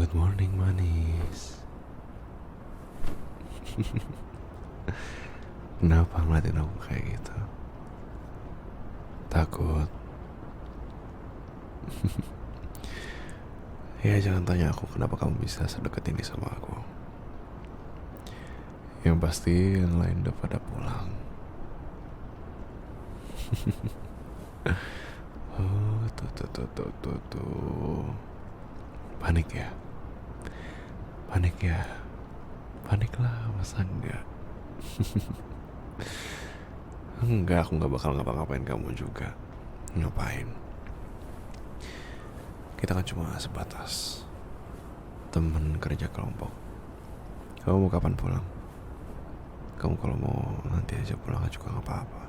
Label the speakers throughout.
Speaker 1: Good morning manis. Kenapa ngeliatin aku kayak gitu? Takut? Ya jangan tanya aku kenapa kamu bisa sedekat ini sama aku. Yang pasti yang lain udah pada pulang. Oh tuh. Panik ya? Panik lah, masa enggak? Enggak, aku gak bakal ngapa-ngapain kamu juga. Ngapain? Kita kan cuma sebatas temen kerja kelompok. Kamu mau kapan pulang? Kamu kalau mau nanti aja pulang juga gak apa-apa.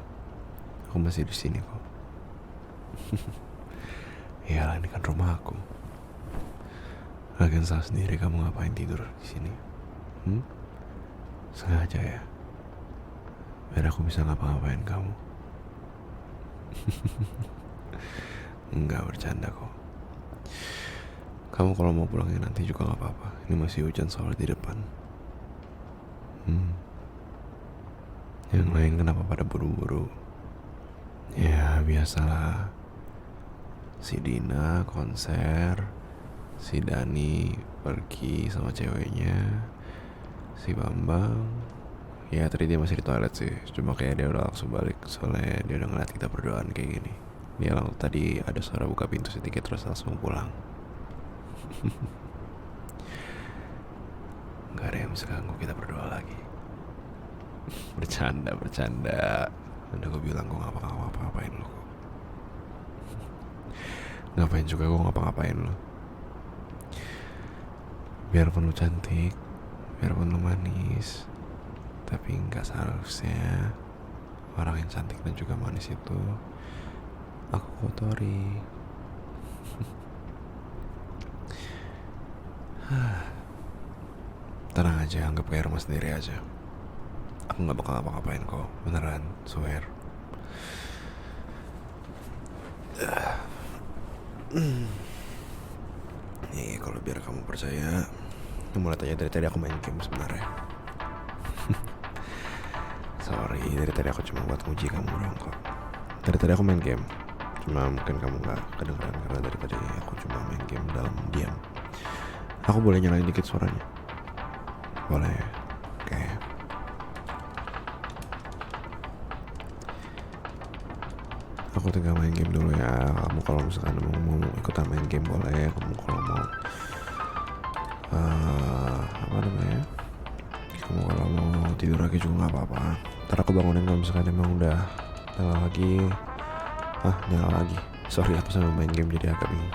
Speaker 1: Aku masih di sini kok. Iyalah, ini kan rumah aku. Lagian salah sendiri kamu ngapain tidur di sini? Sengaja ya? Biar aku bisa ngapa-ngapain kamu. Enggak, bercanda kok. Kamu kalau mau pulangnya nanti juga gak apa-apa. Ini masih hujan soalnya di depan. Yang lain kenapa pada buru-buru? Ya biasalah. Si Dina konser, si Dani pergi sama ceweknya, si Bambang ya tadi dia masih di toilet sih, cuma kayak dia udah langsung balik soalnya dia udah ngeliat kita berduaan kayak gini. Dia langsung tadi ada suara buka pintu sedikit terus langsung pulang. Gak ada yang bisa ganggu kita berdua lagi. Bercanda. Udah gue bilang gue gak bakal ngapa-ngapain lo kok. Ngapain juga gue ngapa-ngapain lo. Biarpun lo cantik, biarpun lo manis, tapi gak seharusnya orang yang cantik dan juga manis itu aku kotori. Tenang aja, anggap kayak rumah sendiri aja. Aku gak bakal ngapa-ngapain kok, beneran, swear. Nih kalau biar kamu percaya, kamu lihat aja dari tadi aku main game sebenarnya. Sorry, dari tadi aku cuma buat nguji kamu doang kok. Dari tadi aku main game, cuma mungkin kamu gak kedengeran karena dari tadi aku cuma main game dalam diam. Aku boleh nyalain dikit suaranya? Boleh. Oke. Aku tinggal main game dulu ya. Kamu kalau misalkan mau ikutan main game boleh. Kamu kalau mau apa namanya? Kamu kalau mau tidur lagi juga nggak apa-apa. Ntar aku bangunin kalau misalkan emang udah nyala lagi. Sorry, aku sambil main game jadi agak bingung.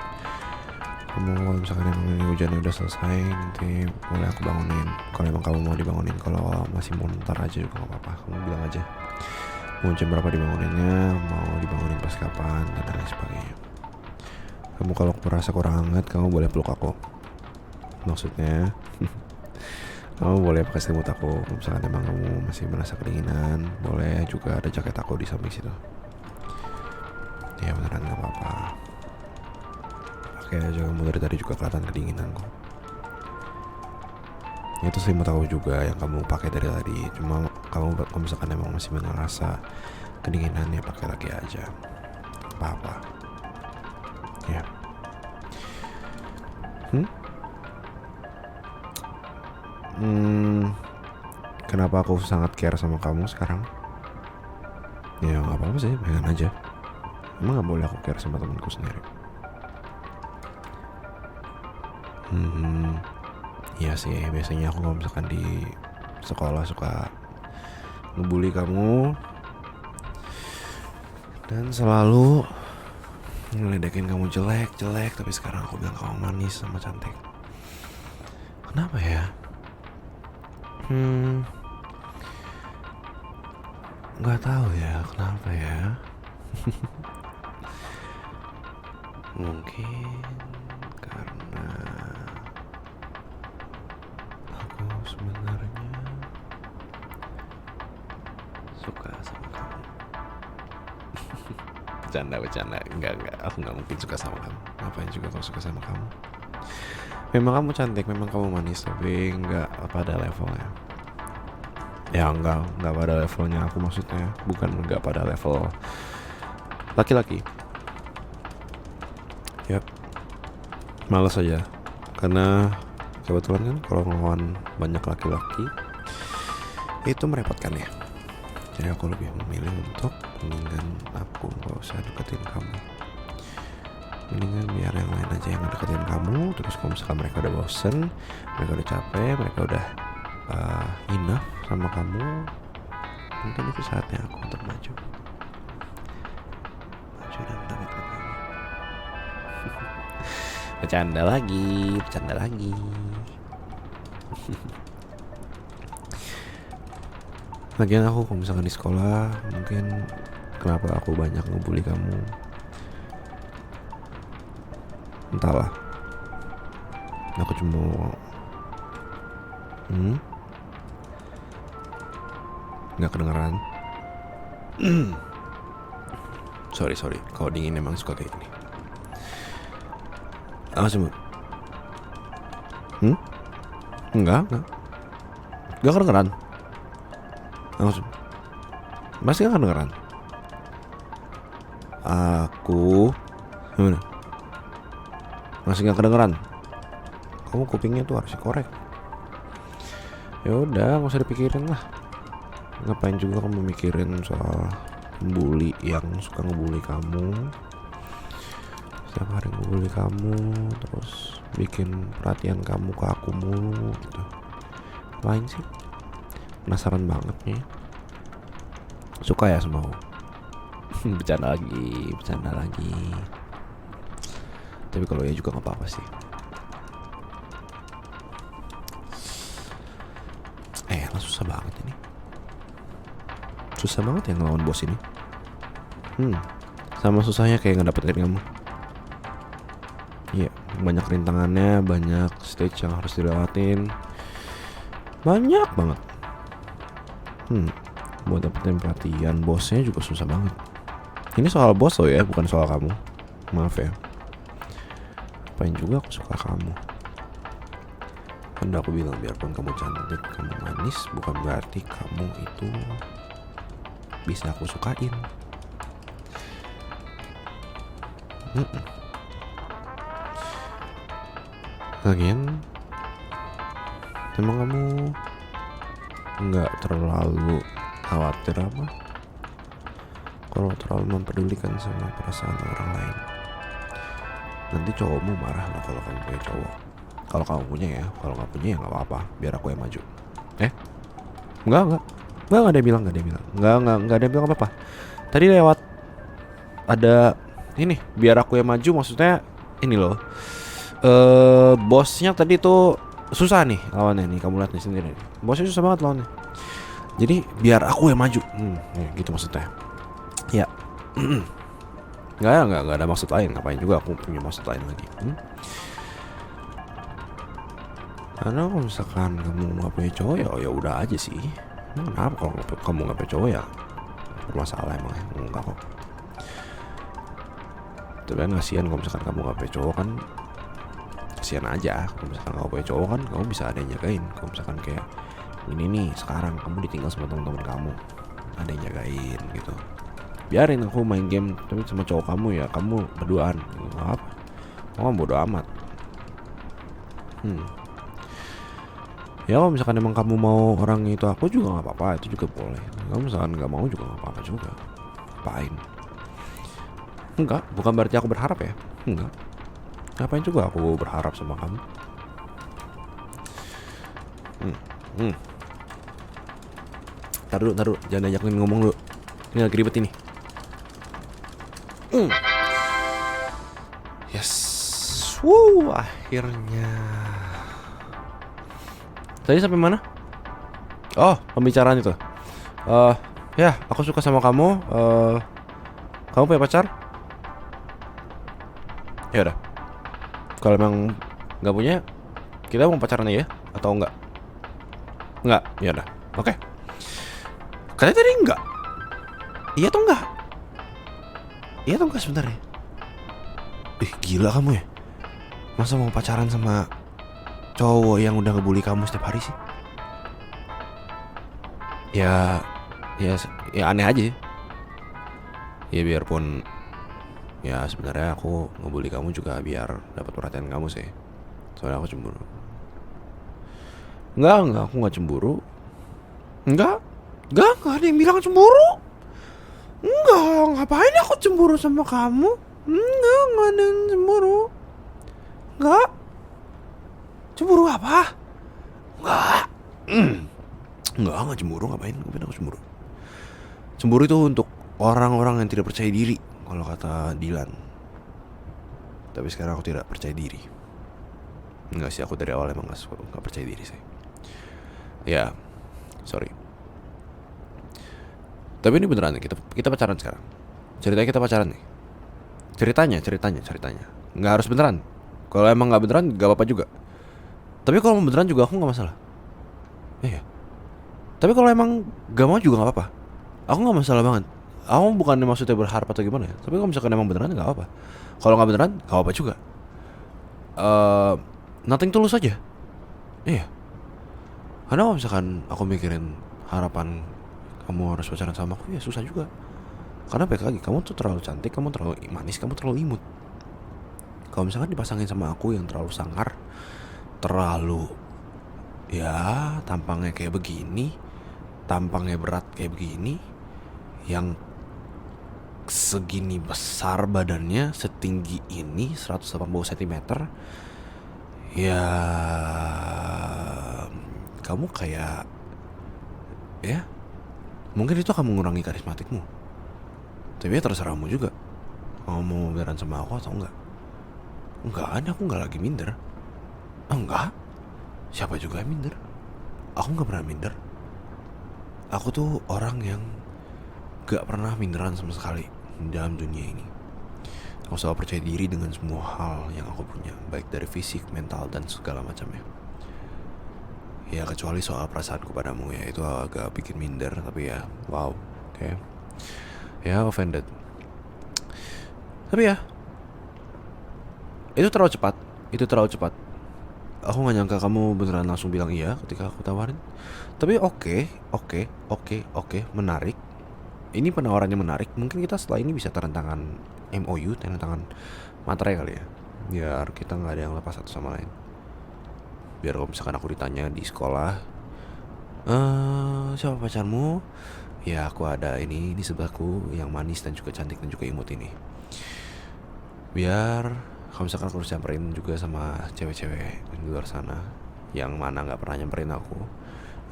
Speaker 1: Kamu kalau misalkan emang ini hujannya udah selesai, nanti boleh aku bangunin. Kalau emang kamu mau dibangunin, kalau masih mau ntar aja juga nggak apa-apa. Kamu bilang aja. Mau jam berapa dibanguninnya, mau dibangunin pas kapan, dan lain sebagainya. Kamu kalau merasa kurang hangat, kamu boleh peluk aku. Maksudnya, kamu boleh pakai selimut aku. Misalkan emang kamu masih merasa kedinginan, boleh juga ada jaket aku di samping situ. Ya beneran gak apa-apa. Pakai aja, kamu dari tadi juga kelihatan kedinginan kok. Itu selimut aku juga yang kamu pakai dari tadi. Cuma kamu kalau misalkan emang masih ngerasa kedinginan ya pakai lagi aja. Apa-apa. Ya. Kenapa aku sangat care sama kamu sekarang? Ya nggak apa-apa sih, pengen aja. Emang nggak boleh aku care sama temanku sendiri? Iya sih, biasanya aku kalau misalkan di sekolah suka ngebully kamu dan selalu ngeledekin kamu jelek, tapi sekarang aku bilang kamu manis sama cantik. Kenapa ya? Nggak tahu ya kenapa ya. Mungkin karena aku sebenarnya suka sama kamu. Bercanda. Enggak, aku nggak mungkin suka sama kamu. Ngapain juga kalau suka sama kamu? Memang kamu cantik, memang kamu manis, tapi nggak pada levelnya. Ya nggak pada levelnya aku maksudnya, bukan nggak pada level laki-laki. Yap, malas aja, karena kebetulan kan kalau ngelawan banyak laki-laki itu merepotkan ya. Jadi aku lebih memilih untuk mendingan aku nggak usah deketin kamu. Mendingan biar yang lain aja yang deketin kamu. Terus kalau misalkan mereka udah bosen, mereka udah capek, mereka udah enough sama kamu, mungkin itu saatnya aku untuk maju dan mendapatkan kamu. Bercanda lagi. Lagian aku kalau misalkan di sekolah, mungkin kenapa aku banyak ngebully kamu, entahlah. Aku cuma nggak kedengeran. sorry kalau dingin emang suka kayak gini. Apa sih? Enggak kedengeran. Langsung masih gak kedengeran. Aku gimana? Masih gak kedengeran. Kamu kupingnya tuh harus korek. Ya udah, nggak usah dipikirin lah. Ngapain juga kamu mikirin soal bully yang suka ngebully kamu, setiap hari ngebully kamu, terus bikin perhatian kamu ke aku mulu gitu. Lain sih, penasaran banget nih. Suka ya sama aku. Bercanda lagi. Tapi kalau ya juga nggak apa-apa sih. Susah banget ini. Susah banget ya ngelawan bos ini. Sama susahnya kayak ngedapetin kamu. Iya, banyak rintangannya, banyak stage yang harus dilewatin. Banyak banget. Buat dapetin perhatian bosnya juga susah banget. Ini soal bos loh ya, bukan soal kamu. Maaf ya. Apain juga aku suka kamu. Kan udah aku bilang, biarpun kamu cantik, kamu manis, bukan berarti kamu itu bisa aku sukain. Lagian emang kamu nggak terlalu khawatir apa kalau terlalu mempedulikan sama perasaan orang lain? Nanti cowokmu marah loh kalau kamu punya cowok. Kalau kamu punya ya, kalau nggak punya ya nggak apa-apa, biar aku yang maju. Nggak ada yang bilang, nggak ada yang bilang apa-apa. Tadi lewat ada ini, biar aku yang maju, maksudnya ini loh. Bosnya tadi tuh susah nih lawannya nih, kamu lihat nih sendiri. Bosnya susah banget lawannya. Jadi biar aku yang maju, gitu maksudnya. Ya, nggak ada maksud lain. Ngapain juga aku punya maksud lain lagi? Karena kalau misalkan kamu nggak punya cowok ya udah aja sih. Kenapa kalau kamu nggak punya cowok ya bermasalah emang? Enggak kok. Tapi kan kasihan kalau misalkan kamu nggak punya cowok kan, kasihan aja. Kalau misalkan kamu punya cowok kan kamu bisa ada yang jagain. Kalau misalkan kayak ini nih, sekarang kamu ditinggal sama teman-teman kamu, ada yang jagain gitu. Biarin aku main game tapi sama cowok kamu, ya kamu berduaan gitu. Nggak apa, kamu bodo amat. Ya kalau misalkan emang kamu mau orang itu aku juga nggak apa-apa, itu juga boleh. Kalau misalkan nggak mau juga nggak apa-apa juga. Apain? Enggak, bukan berarti aku berharap ya. Enggak. Ngapain juga aku berharap sama kamu? Taruh, jangan ajakin ngomong dulu. Ini lagi ribet ini. Yes. Akhirnya. Tadi sampai mana? Oh, pembicaraan itu. Ya, aku suka sama kamu. Kamu punya pacar? Ya udah. Kalau emang nggak punya, kita mau pacaran aja atau enggak? Enggak, ya udah. Oke. Katanya tadi enggak. Iya atau enggak? Iya atau enggak sebenarnya? Gila kamu ya. Masa mau pacaran sama cowok yang udah ngebully kamu setiap hari sih? Ya, ya, ya aneh aja. Ya biarpun ya sebenarnya aku ngebully kamu juga biar dapat perhatian kamu sih. Soalnya aku cemburu. Enggak, aku nggak cemburu. Enggak ada yang bilang cemburu. Enggak, ngapain aku cemburu sama kamu? Enggak ada yang cemburu. Enggak. Cemburu apa? Enggak. Enggak cemburu, ngapain aku cemburu? Cemburu itu untuk orang-orang yang tidak percaya diri, kalau kata Dilan. Tapi sekarang aku tidak percaya diri. Enggak sih, aku dari awal emang gak percaya diri sih. Ya, sorry. Tapi ini beneran nih, kita pacaran sekarang. Ceritanya kita pacaran nih. Ceritanya. Nggak harus beneran. Kalau emang nggak beneran, nggak apa-apa juga. Tapi kalau mau beneran juga aku nggak masalah. Iya. Tapi kalau emang gak mau juga nggak apa-apa. Aku nggak masalah banget. Aku bukannya maksudnya berharap atau gimana ya. Tapi kalau misalkan emang beneran nggak apa-apa. Kalau nggak beneran, nggak apa-apa juga. Nothing tulus aja. Iya. Karena kalau misalkan aku mikirin harapan kamu harus pacaran sama aku, ya susah juga. Karena baik lagi, kamu tuh terlalu cantik, kamu terlalu manis, kamu terlalu imut. Kalau misalkan dipasangin sama aku yang terlalu sangar, terlalu ya tampangnya kayak begini, tampangnya berat kayak begini, yang segini besar badannya, setinggi ini 180 cm, ya kamu kayak ya mungkin itu akan mengurangi karismatikmu. Tapi ya terserahmu juga, kamu mau beneran sama aku atau enggak. Enggak ada, aku enggak lagi minder. Enggak, siapa juga yang minder. Aku enggak pernah minder. Aku tuh orang yang gak pernah minderan sama sekali dalam dunia ini. Aku selalu percaya diri dengan semua hal yang aku punya, baik dari fisik, mental, dan segala macamnya. Ya kecuali soal perasaanku padamu, ya itu agak bikin minder. Tapi ya wow, oke. Ya offended. Tapi ya itu terlalu cepat. Aku gak nyangka kamu beneran langsung bilang iya ketika aku tawarin. Tapi oke, menarik. Ini penawarannya menarik. Mungkin kita setelah ini bisa tanda tangan MOU, tanda tangan materai kali ya. Biar kita gak ada yang lepas satu sama lain. Biar kalau misalkan aku ditanya di sekolah, siapa pacarmu? Ya aku ada ini di sebelahku, yang manis dan juga cantik dan juga imut ini. Biar kalau misalkan aku harus nyamperin juga sama cewek-cewek di luar sana yang mana gak pernah nyamperin aku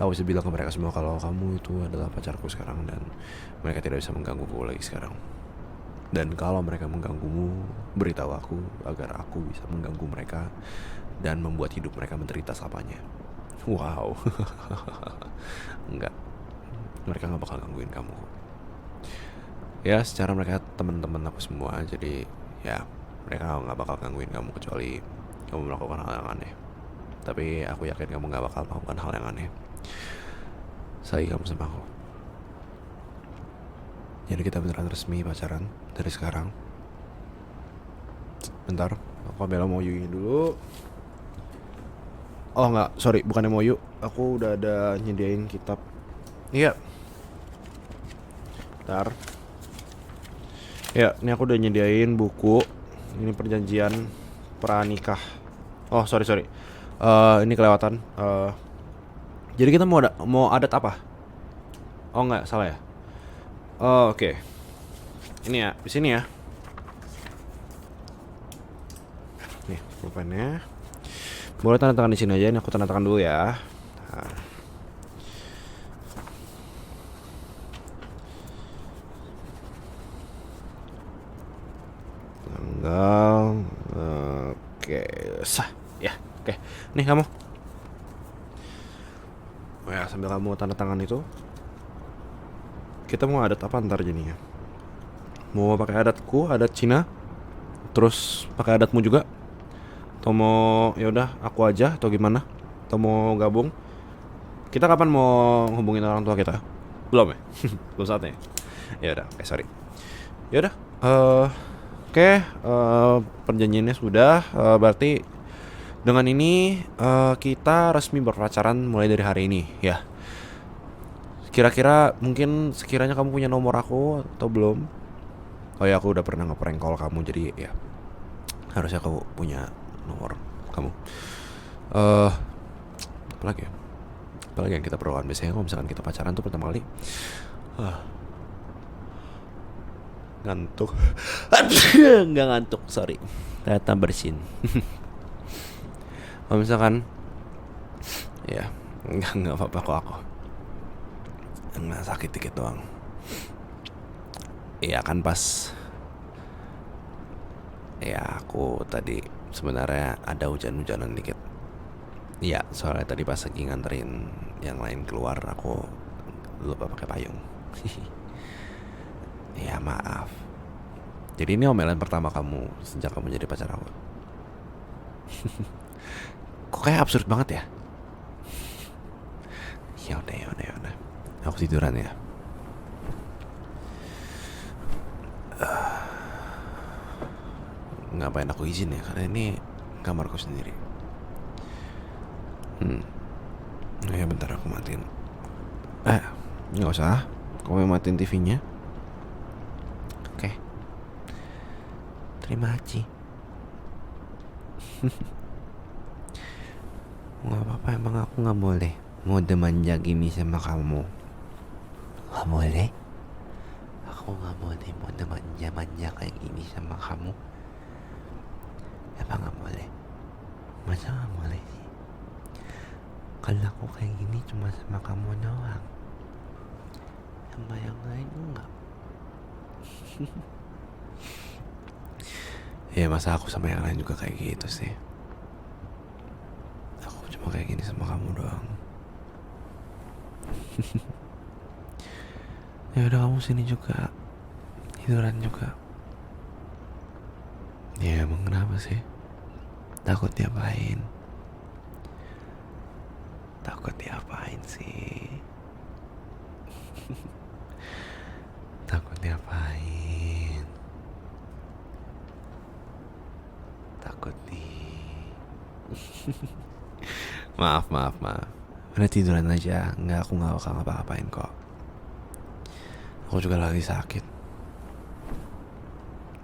Speaker 1: bisa bilang ke mereka semua kalau kamu itu adalah pacarku sekarang, dan mereka tidak bisa menggangguku lagi sekarang. Dan kalau mereka mengganggumu, beritahu aku agar aku bisa mengganggu mereka dan membuat hidup mereka menderita selamanya. Wow. Enggak, mereka gak bakal gangguin kamu. Ya secara mereka teman-teman aku semua, jadi ya mereka gak bakal gangguin kamu kecuali kamu melakukan hal yang aneh. Tapi aku yakin kamu gak bakal melakukan hal yang aneh. Sayang kamu sama aku. Jadi kita beneran resmi pacaran dari sekarang. Bentar, aku ambil MOU-nya dulu. Oh enggak, sorry, bukan MOU. Aku udah ada nyediain kitab. Iya. Bentar. Ya, ini aku udah nyediain buku. Ini perjanjian pranikah. Oh sorry. Ini kelewatan. Jadi kita mau adat apa? Oh enggak, salah ya. Oh, oke. Ini ya, di sini ya. Nih, pulpennya. Boleh tanda tangan di sini aja. Ini aku tanda tangan dulu ya. Nah. Tanggal. Oke, sah. Ya, oke. Nih kamu. Oh ya, sambil kamu tanda tangan itu, kita mau adat apa ntar jadinya? Mau pakai adatku, adat Cina, terus pakai adatmu juga? Atau mau ya udah aku aja atau gimana? Atau mau gabung? Kita kapan mau hubungin orang tua kita? Belum ya? Belum saatnya. Ya udah, oke, sorry. Ya udah, oke, perjanjiannya sudah, berarti Dengan ini kita resmi berpacaran mulai dari hari ini ya. Kira-kira mungkin sekiranya kamu punya nomor aku atau belum? Oh ya, aku udah pernah nge-prank call kamu, jadi ya harusnya kamu punya nomor kamu. Eh, apalagi ya? Apalagi yang kita perlukan biasanya kalau misalkan kita pacaran tuh pertama kali ngantuk. Nggak ngantuk, sorry. Ternyata bersin. Kalau misalkan ya nggak apa-apa kok aku. Nggak sakit dikit doang. Iya kan pas ya aku tadi sebenarnya ada hujan-hujanan dikit. Iya, soalnya tadi pas lagi nganterin yang lain keluar aku lupa pakai payung. Ya maaf. Jadi ini omelan pertama kamu sejak kamu jadi pacar aku. Kok kayak absurd banget ya? Ya udah. Aku tiduran ya. Ngapain aku izin ya? Karena ini kamarku sendiri. Ya bentar aku matiin. Nggak usah. Kamu yang matiin TV-nya. Oke. Terima kasih. Nggak apa-apa, emang aku nggak boleh mode manja gini sama kamu. Nggak boleh. Aku nggak boleh mode manja kayak gini sama kamu. Apa nggak boleh? Masa nggak boleh sih? Kalau aku kayak gini cuma sama kamu doang, sama yang lain enggak. Ya masa aku sama yang lain juga kayak gitu sih. Aku cuma kayak gini sama kamu doang. Ya udah, kamu sini juga, tiduran juga. Ya emang kenapa sih? Takut diapain? Takut diapain sih? Takut diapain? Takut di maaf. Udah tiduran aja. Aku nggak bakal ngapa-ngapain kok. Aku juga lagi sakit.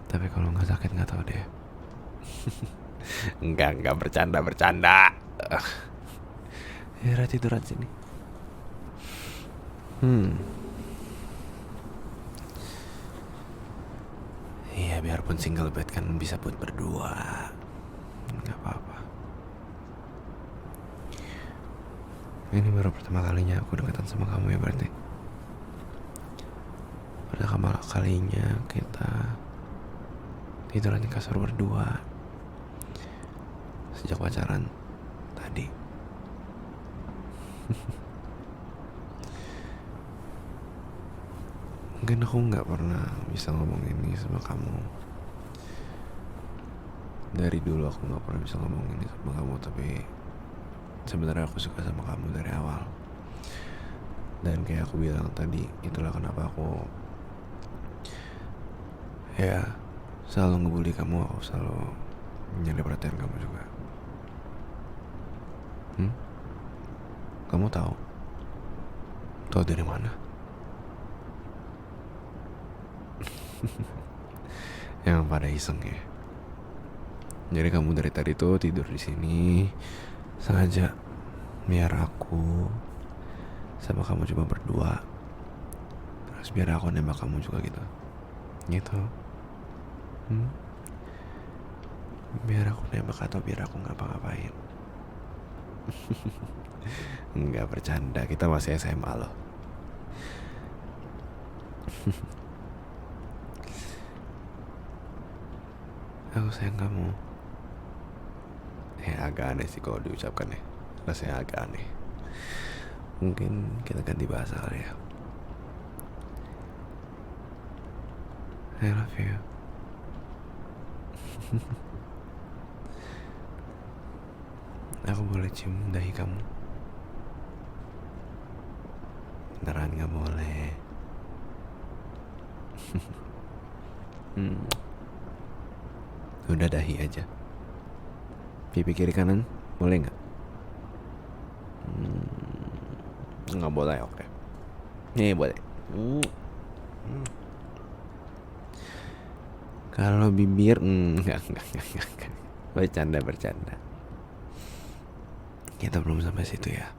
Speaker 1: Tapi kalau nggak sakit nggak tahu deh. Enggak bercanda. Ya udah, tiduran sini. Iya, biarpun single bed kan bisa buat berdua. Nggak apa-apa. Ini baru pertama kalinya aku dekatan sama kamu ya berarti. Pertama kalinya kita tiduran di kasur berdua sejak pacaran tadi. Mungkin aku nggak pernah bisa ngomong ini sama kamu. Dari dulu aku nggak pernah bisa ngomong ini sama kamu, tapi sebenarnya aku suka sama kamu dari awal. Dan kayak aku bilang tadi, itulah kenapa aku ya selalu ngebully kamu. Aku selalu nyari perhatian kamu juga. Kamu tahu dari mana? Yang pada iseng ya. Jadi kamu dari tadi tuh tidur di sini sengaja biar aku sama kamu cuma berdua. Terus biar aku nembak kamu juga gitu. Biar aku nembak atau biar aku ngapa-ngapain? Enggak, bercanda. Kita masih SMA loh. Aku sayang kamu. Agak aneh sih kalau diucapkan ya. Rasanya agak aneh. Mungkin kita ganti bahasa kali ya. I love you. Aku boleh cium dahi kamu? Beneran gak boleh. Udah dahi aja. Pipi kiri kanan boleh nggak? Nggak boleh, oke. Nih boleh. Kalau bibir enggak. Bercanda. Kita belum sampai situ ya.